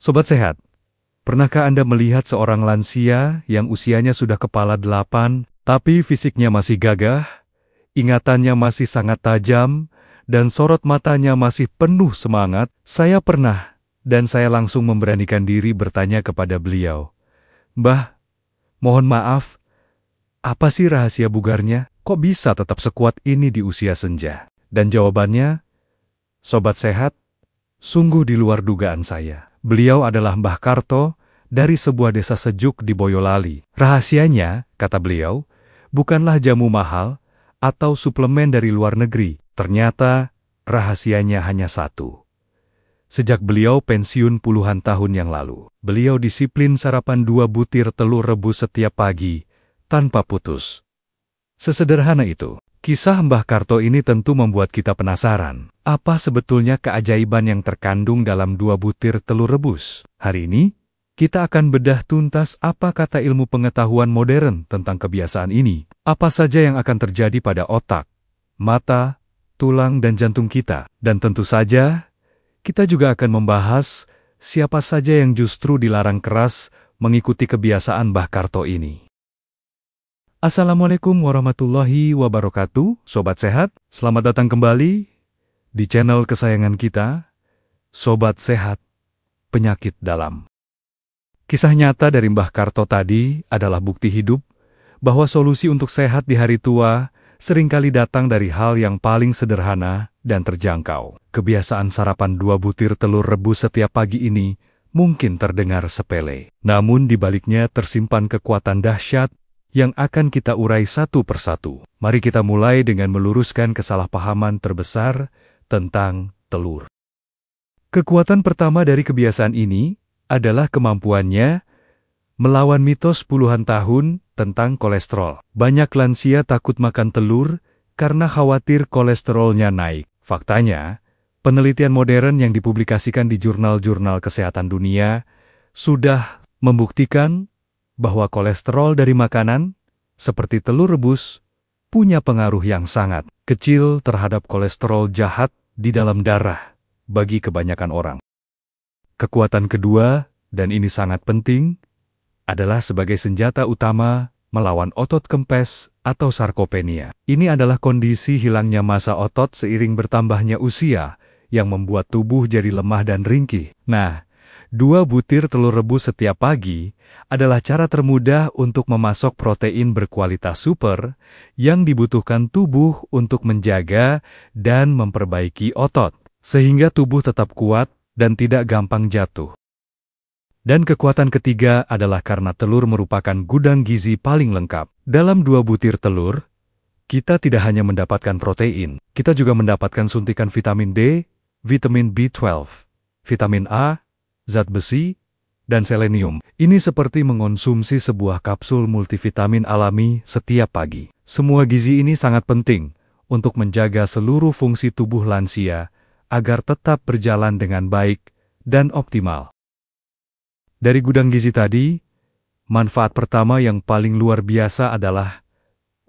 Sobat Sehat, pernahkah Anda melihat seorang lansia yang usianya sudah kepala 8, tapi fisiknya masih gagah, ingatannya masih sangat tajam, dan sorot matanya masih penuh semangat? Saya pernah, dan saya langsung memberanikan diri bertanya kepada beliau, "Mbah, mohon maaf, apa sih rahasia bugarnya? Kok bisa tetap sekuat ini di usia senja?" Dan jawabannya, Sobat Sehat, sungguh di luar dugaan saya. Beliau adalah Mbah Karto dari sebuah desa sejuk di Boyolali. Rahasianya, kata beliau, bukanlah jamu mahal atau suplemen dari luar negeri. Ternyata, rahasianya hanya satu. Sejak beliau pensiun puluhan tahun yang lalu, beliau disiplin sarapan 2 butir telur rebus setiap pagi, tanpa putus. Sesederhana itu. Kisah Mbah Karto ini tentu membuat kita penasaran. Apa sebetulnya keajaiban yang terkandung dalam 2 butir telur rebus? Hari ini, kita akan bedah tuntas apa kata ilmu pengetahuan modern tentang kebiasaan ini. Apa saja yang akan terjadi pada otak, mata, tulang, dan jantung kita. Dan tentu saja, kita juga akan membahas siapa saja yang justru dilarang keras mengikuti kebiasaan Mbah Karto ini. Assalamualaikum warahmatullahi wabarakatuh, Sobat Sehat. Selamat datang kembali di channel kesayangan kita, Sobat Sehat, Penyakit Dalam. Kisah nyata dari Mbah Karto tadi adalah bukti hidup bahwa solusi untuk sehat di hari tua seringkali datang dari hal yang paling sederhana dan terjangkau. Kebiasaan sarapan 2 butir telur rebus setiap pagi ini mungkin terdengar sepele. Namun di baliknya tersimpan kekuatan dahsyat yang akan kita urai satu persatu. Mari kita mulai dengan meluruskan kesalahpahaman terbesar tentang telur. Kekuatan pertama dari kebiasaan ini adalah kemampuannya melawan mitos puluhan tahun tentang kolesterol. Banyak lansia takut makan telur karena khawatir kolesterolnya naik. Faktanya, penelitian modern yang dipublikasikan di jurnal-jurnal kesehatan dunia sudah membuktikan bahwa kolesterol dari makanan, seperti telur rebus, punya pengaruh yang sangat kecil terhadap kolesterol jahat di dalam darah bagi kebanyakan orang. Kekuatan kedua, dan ini sangat penting, adalah sebagai senjata utama melawan otot kempes atau sarkopenia. Ini adalah kondisi hilangnya massa otot seiring bertambahnya usia yang membuat tubuh jadi lemah dan ringkih. Nah, 2 butir telur rebus setiap pagi adalah cara termudah untuk memasok protein berkualitas super yang dibutuhkan tubuh untuk menjaga dan memperbaiki otot, sehingga tubuh tetap kuat dan tidak gampang jatuh. Dan kekuatan ketiga adalah karena telur merupakan gudang gizi paling lengkap. Dalam 2 butir telur, kita tidak hanya mendapatkan protein, kita juga mendapatkan suntikan vitamin D, vitamin B12, vitamin A, zat besi, dan selenium. Ini seperti mengonsumsi sebuah kapsul multivitamin alami setiap pagi. Semua gizi ini sangat penting untuk menjaga seluruh fungsi tubuh lansia agar tetap berjalan dengan baik dan optimal. Dari gudang gizi tadi, manfaat pertama yang paling luar biasa adalah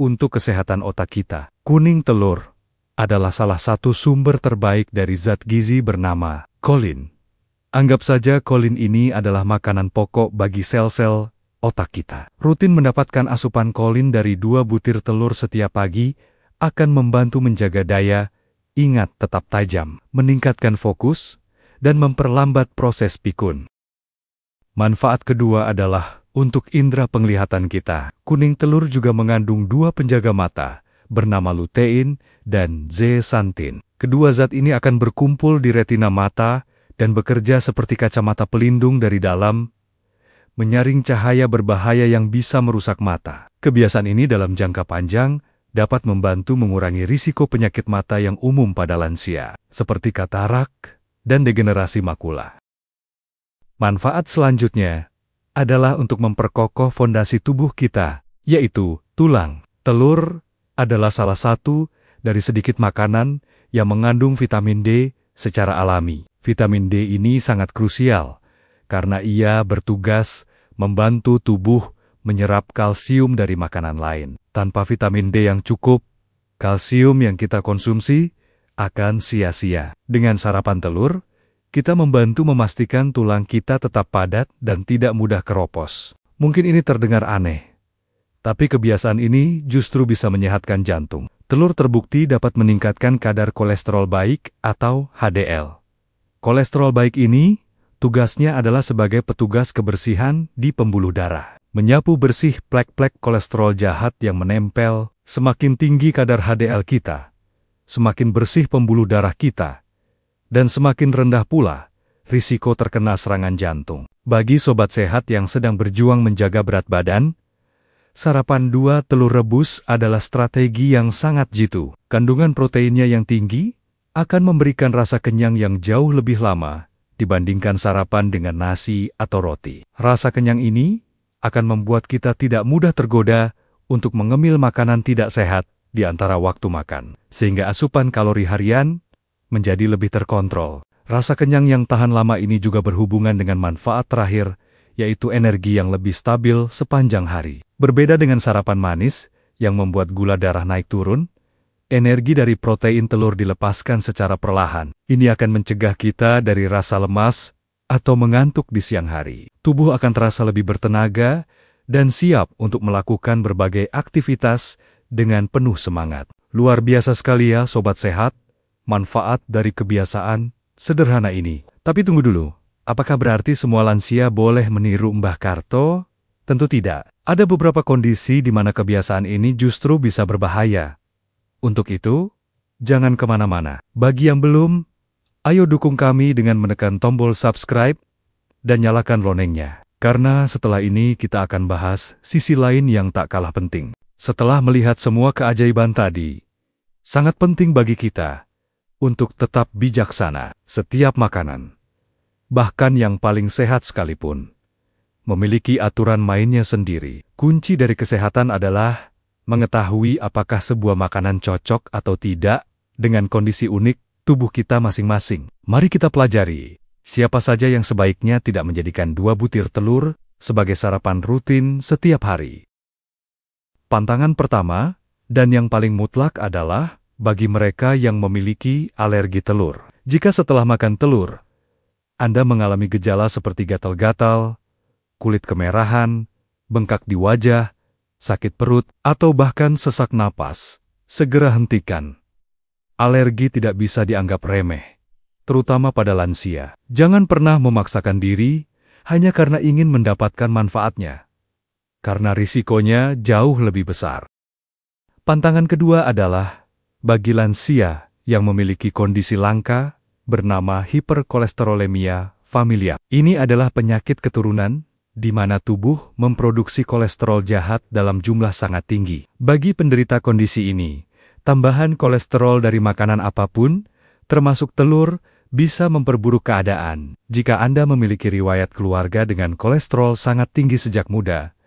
untuk kesehatan otak kita. Kuning telur adalah salah satu sumber terbaik dari zat gizi bernama kolin. Anggap saja kolin ini adalah makanan pokok bagi sel-sel otak kita. Rutin mendapatkan asupan kolin dari 2 butir telur setiap pagi akan membantu menjaga daya ingat tetap tajam, meningkatkan fokus, dan memperlambat proses pikun. Manfaat kedua adalah untuk indera penglihatan kita. Kuning telur juga mengandung 2 penjaga mata, bernama lutein dan zeaxanthin. Kedua zat ini akan berkumpul di retina mata dan bekerja seperti kacamata pelindung dari dalam, menyaring cahaya berbahaya yang bisa merusak mata. Kebiasaan ini dalam jangka panjang dapat membantu mengurangi risiko penyakit mata yang umum pada lansia, seperti katarak dan degenerasi makula. Manfaat selanjutnya adalah untuk memperkokoh fondasi tubuh kita, yaitu tulang. Telur adalah salah satu dari sedikit makanan yang mengandung vitamin D secara alami. Vitamin D ini sangat krusial karena ia bertugas membantu tubuh menyerap kalsium dari makanan lain. Tanpa vitamin D yang cukup, kalsium yang kita konsumsi akan sia-sia. Dengan sarapan telur, kita membantu memastikan tulang kita tetap padat dan tidak mudah keropos. Mungkin ini terdengar aneh, tapi kebiasaan ini justru bisa menyehatkan jantung. Telur terbukti dapat meningkatkan kadar kolesterol baik atau HDL. Kolesterol baik ini tugasnya adalah sebagai petugas kebersihan di pembuluh darah. Menyapu bersih plek-plek kolesterol jahat yang menempel. Semakin tinggi kadar HDL kita, semakin bersih pembuluh darah kita, dan semakin rendah pula risiko terkena serangan jantung. Bagi sobat sehat yang sedang berjuang menjaga berat badan, sarapan 2 telur rebus adalah strategi yang sangat jitu. Kandungan proteinnya yang tinggi akan memberikan rasa kenyang yang jauh lebih lama dibandingkan sarapan dengan nasi atau roti. Rasa kenyang ini akan membuat kita tidak mudah tergoda untuk mengemil makanan tidak sehat di antara waktu makan, sehingga asupan kalori harian menjadi lebih terkontrol. Rasa kenyang yang tahan lama ini juga berhubungan dengan manfaat terakhir, yaitu energi yang lebih stabil sepanjang hari. Berbeda dengan sarapan manis yang membuat gula darah naik turun, energi dari protein telur dilepaskan secara perlahan. Ini akan mencegah kita dari rasa lemas atau mengantuk di siang hari. Tubuh akan terasa lebih bertenaga dan siap untuk melakukan berbagai aktivitas dengan penuh semangat. Luar biasa sekali ya sobat sehat, manfaat dari kebiasaan sederhana ini. Tapi tunggu dulu, apakah berarti semua lansia boleh meniru Mbah Karto? Tentu tidak. Ada beberapa kondisi di mana kebiasaan ini justru bisa berbahaya. Untuk itu, jangan kemana-mana. Bagi yang belum, ayo dukung kami dengan menekan tombol subscribe dan nyalakan loncengnya. Karena setelah ini kita akan bahas sisi lain yang tak kalah penting. Setelah melihat semua keajaiban tadi, sangat penting bagi kita untuk tetap bijaksana. Setiap makanan, bahkan yang paling sehat sekalipun, memiliki aturan mainnya sendiri. Kunci dari kesehatan adalah mengetahui apakah sebuah makanan cocok atau tidak dengan kondisi unik tubuh kita masing-masing. Mari kita pelajari. Siapa saja yang sebaiknya tidak menjadikan 2 butir telur sebagai sarapan rutin setiap hari. Pantangan pertama, dan yang paling mutlak adalah bagi mereka yang memiliki alergi telur. Jika setelah makan telur, Anda mengalami gejala seperti gatal-gatal, kulit kemerahan, bengkak di wajah, sakit perut, atau bahkan sesak napas, segera hentikan. Alergi tidak bisa dianggap remeh, terutama pada lansia. Jangan pernah memaksakan diri hanya karena ingin mendapatkan manfaatnya, karena risikonya jauh lebih besar. Pantangan kedua adalah bagi lansia yang memiliki kondisi langka bernama hiperkolesterolemia familial. Ini adalah penyakit keturunan di mana tubuh memproduksi kolesterol jahat dalam jumlah sangat tinggi. Bagi penderita kondisi ini, tambahan kolesterol dari makanan apapun, termasuk telur, bisa memperburuk keadaan. Jika Anda memiliki riwayat keluarga dengan kolesterol sangat tinggi sejak muda,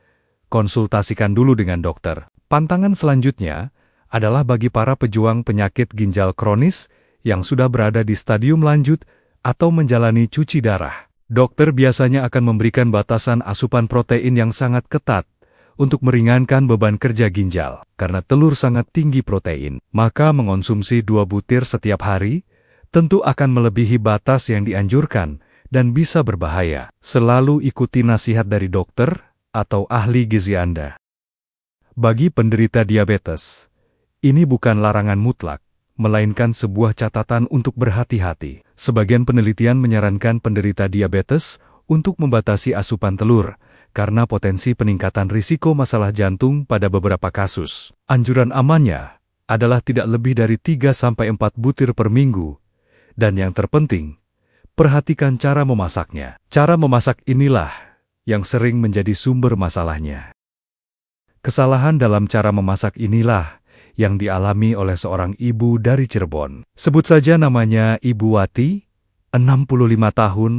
konsultasikan dulu dengan dokter. Pantangan selanjutnya adalah bagi para pejuang penyakit ginjal kronis yang sudah berada di stadium lanjut atau menjalani cuci darah. Dokter biasanya akan memberikan batasan asupan protein yang sangat ketat untuk meringankan beban kerja ginjal. Karena telur sangat tinggi protein, maka mengonsumsi 2 butir setiap hari tentu akan melebihi batas yang dianjurkan dan bisa berbahaya. Selalu ikuti nasihat dari dokter atau ahli gizi Anda. Bagi penderita diabetes, ini bukan larangan mutlak, melainkan sebuah catatan untuk berhati-hati. Sebagian penelitian menyarankan penderita diabetes untuk membatasi asupan telur, karena potensi peningkatan risiko masalah jantung pada beberapa kasus. Anjuran amannya adalah tidak lebih dari 3-4 butir per minggu, dan yang terpenting, perhatikan cara memasaknya. Cara memasak inilah yang sering menjadi sumber masalahnya. Kesalahan dalam cara memasak inilah yang dialami oleh seorang ibu dari Cirebon. Sebut saja namanya Ibu Wati, 65 tahun,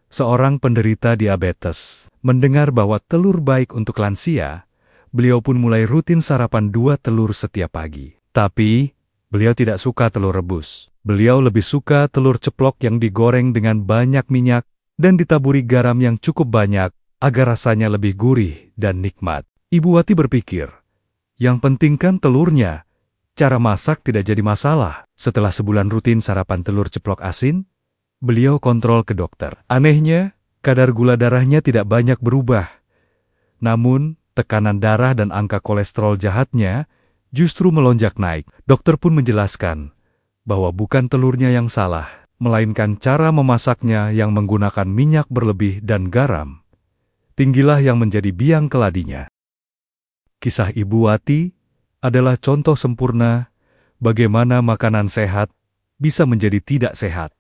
seorang penderita diabetes. Mendengar bahwa telur baik untuk lansia, beliau pun mulai rutin sarapan 2 telur setiap pagi. Tapi, beliau tidak suka telur rebus. Beliau lebih suka telur ceplok yang digoreng dengan banyak minyak dan ditaburi garam yang cukup banyak agar rasanya lebih gurih dan nikmat. Ibu Wati berpikir, yang penting kan telurnya, cara masak tidak jadi masalah. Setelah sebulan rutin sarapan telur ceplok asin, Beliau kontrol ke dokter. Anehnya, kadar gula darahnya tidak banyak berubah. Namun, tekanan darah dan angka kolesterol jahatnya justru melonjak naik. Dokter pun menjelaskan bahwa bukan telurnya yang salah, melainkan cara memasaknya yang menggunakan minyak berlebih dan garam. Tinggilah yang menjadi biang keladinya. Kisah Ibu Wati adalah contoh sempurna bagaimana makanan sehat bisa menjadi tidak sehat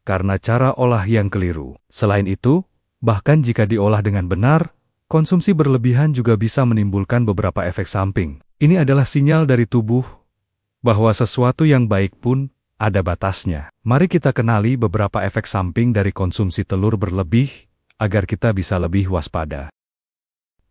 karena cara olah yang keliru. Selain itu, bahkan jika diolah dengan benar, konsumsi berlebihan juga bisa menimbulkan beberapa efek samping. Ini adalah sinyal dari tubuh bahwa sesuatu yang baik pun ada batasnya. Mari kita kenali beberapa efek samping dari konsumsi telur berlebih agar kita bisa lebih waspada.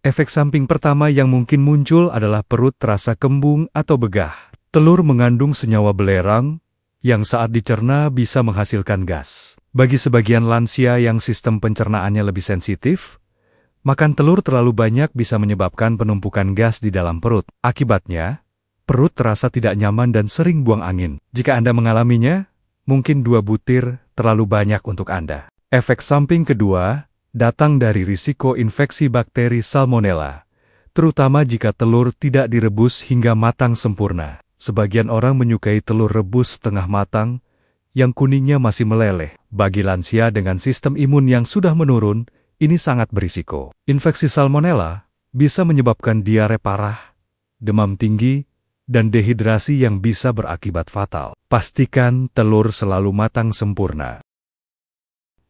Efek samping pertama yang mungkin muncul adalah perut terasa kembung atau begah. Telur mengandung senyawa belerang yang saat dicerna bisa menghasilkan gas. Bagi sebagian lansia yang sistem pencernaannya lebih sensitif, makan telur terlalu banyak bisa menyebabkan penumpukan gas di dalam perut. Akibatnya, perut terasa tidak nyaman dan sering buang angin. Jika Anda mengalaminya, mungkin 2 butir terlalu banyak untuk Anda. Efek samping kedua datang dari risiko infeksi bakteri Salmonella, terutama jika telur tidak direbus hingga matang sempurna. Sebagian orang menyukai telur rebus setengah matang, yang kuningnya masih meleleh. Bagi lansia dengan sistem imun yang sudah menurun, ini sangat berisiko. Infeksi Salmonella bisa menyebabkan diare parah, demam tinggi, dan dehidrasi yang bisa berakibat fatal. Pastikan telur selalu matang sempurna.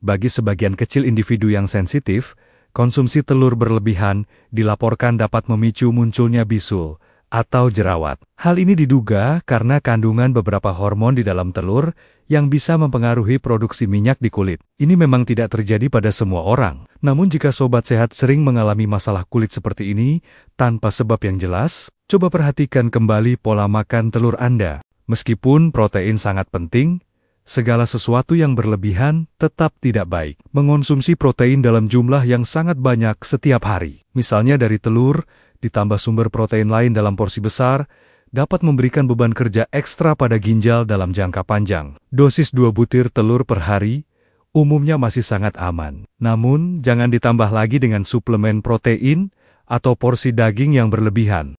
Bagi sebagian kecil individu yang sensitif, konsumsi telur berlebihan dilaporkan dapat memicu munculnya bisul atau jerawat. Hal ini diduga karena kandungan beberapa hormon di dalam telur yang bisa mempengaruhi produksi minyak di kulit. Ini memang tidak terjadi pada semua orang. Namun jika sobat sehat sering mengalami masalah kulit seperti ini tanpa sebab yang jelas, coba perhatikan kembali pola makan telur Anda. Meskipun protein sangat penting, segala sesuatu yang berlebihan tetap tidak baik. Mengonsumsi protein dalam jumlah yang sangat banyak setiap hari, misalnya dari telur, ditambah sumber protein lain dalam porsi besar, dapat memberikan beban kerja ekstra pada ginjal dalam jangka panjang. Dosis 2 butir telur per hari umumnya masih sangat aman. Namun, jangan ditambah lagi dengan suplemen protein atau porsi daging yang berlebihan.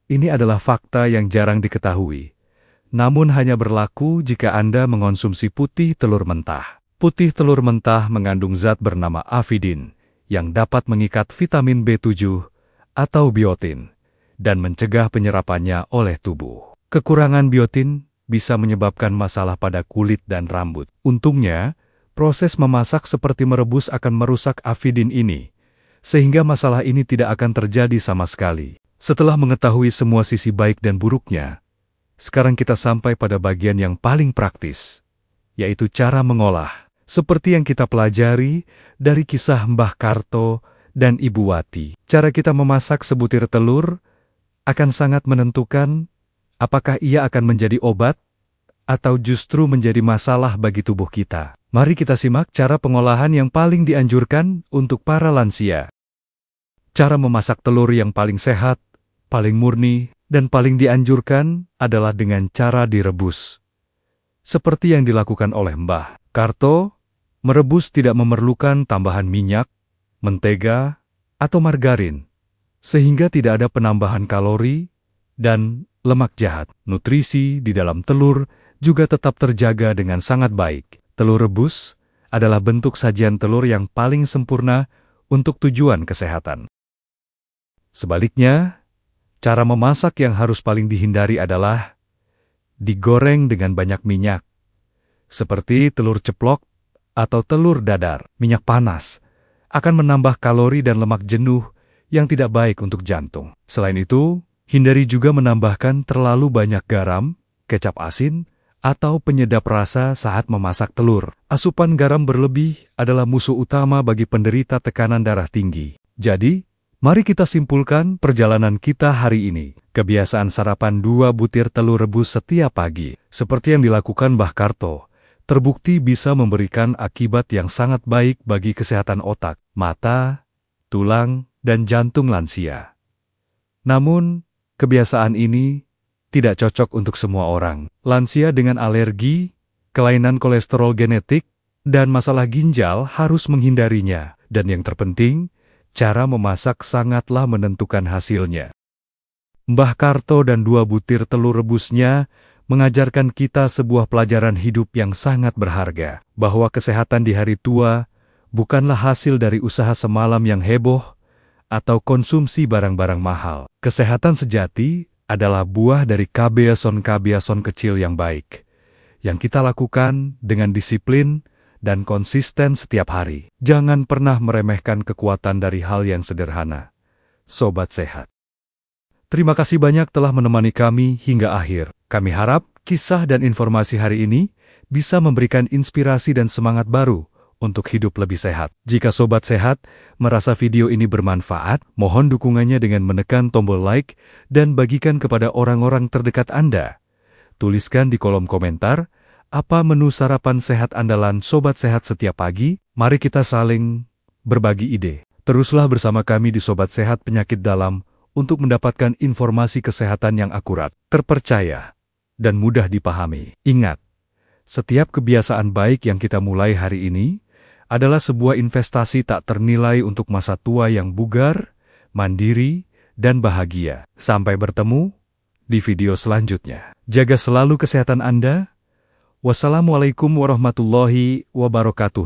Ini adalah fakta yang jarang diketahui. Namun hanya berlaku jika Anda mengonsumsi putih telur mentah. Putih telur mentah mengandung zat bernama avidin, yang dapat mengikat vitamin B7 atau biotin, dan mencegah penyerapannya oleh tubuh. Kekurangan biotin bisa menyebabkan masalah pada kulit dan rambut. Untungnya, proses memasak seperti merebus akan merusak avidin ini, sehingga masalah ini tidak akan terjadi sama sekali. Setelah mengetahui semua sisi baik dan buruknya, sekarang kita sampai pada bagian yang paling praktis, yaitu cara mengolah. Seperti yang kita pelajari dari kisah Mbah Karto dan Ibu Wati. Cara kita memasak sebutir telur akan sangat menentukan apakah ia akan menjadi obat atau justru menjadi masalah bagi tubuh kita. Mari kita simak cara pengolahan yang paling dianjurkan untuk para lansia. Cara memasak telur yang paling sehat, paling murni, dan paling dianjurkan adalah dengan cara direbus. Seperti yang dilakukan oleh Mbah Karto, merebus tidak memerlukan tambahan minyak, mentega, atau margarin, sehingga tidak ada penambahan kalori dan lemak jahat. Nutrisi di dalam telur juga tetap terjaga dengan sangat baik. Telur rebus adalah bentuk sajian telur yang paling sempurna untuk tujuan kesehatan. Sebaliknya, cara memasak yang harus paling dihindari adalah digoreng dengan banyak minyak, seperti telur ceplok atau telur dadar. Minyak panas akan menambah kalori dan lemak jenuh yang tidak baik untuk jantung. Selain itu, hindari juga menambahkan terlalu banyak garam, kecap asin, atau penyedap rasa saat memasak telur. Asupan garam berlebih adalah musuh utama bagi penderita tekanan darah tinggi. Jadi, mari kita simpulkan perjalanan kita hari ini. Kebiasaan sarapan 2 butir telur rebus setiap pagi, seperti yang dilakukan Mbah Karto, terbukti bisa memberikan akibat yang sangat baik bagi kesehatan otak, mata, tulang, dan jantung lansia. Namun, kebiasaan ini tidak cocok untuk semua orang. Lansia dengan alergi, kelainan kolesterol genetik, dan masalah ginjal harus menghindarinya. Dan yang terpenting, cara memasak sangatlah menentukan hasilnya. Mbah Karto dan 2 butir telur rebusnya mengajarkan kita sebuah pelajaran hidup yang sangat berharga, bahwa kesehatan di hari tua bukanlah hasil dari usaha semalam yang heboh atau konsumsi barang-barang mahal. Kesehatan sejati adalah buah dari kebiasaan-kebiasaan kecil yang baik, yang kita lakukan dengan disiplin dan konsisten setiap hari. Jangan pernah meremehkan kekuatan dari hal yang sederhana. Sobat Sehat, terima kasih banyak telah menemani kami hingga akhir. Kami harap kisah dan informasi hari ini bisa memberikan inspirasi dan semangat baru untuk hidup lebih sehat. Jika Sobat Sehat merasa video ini bermanfaat, mohon dukungannya dengan menekan tombol like dan bagikan kepada orang-orang terdekat Anda. Tuliskan di kolom komentar, apa menu sarapan sehat andalan Sobat Sehat setiap pagi? Mari kita saling berbagi ide. Teruslah bersama kami di Sobat Sehat Penyakit Dalam untuk mendapatkan informasi kesehatan yang akurat, terpercaya, dan mudah dipahami. Ingat, setiap kebiasaan baik yang kita mulai hari ini adalah sebuah investasi tak ternilai untuk masa tua yang bugar, mandiri, dan bahagia. Sampai bertemu di video selanjutnya. Jaga selalu kesehatan Anda. Wassalamualaikum warahmatullahi wabarakatuh.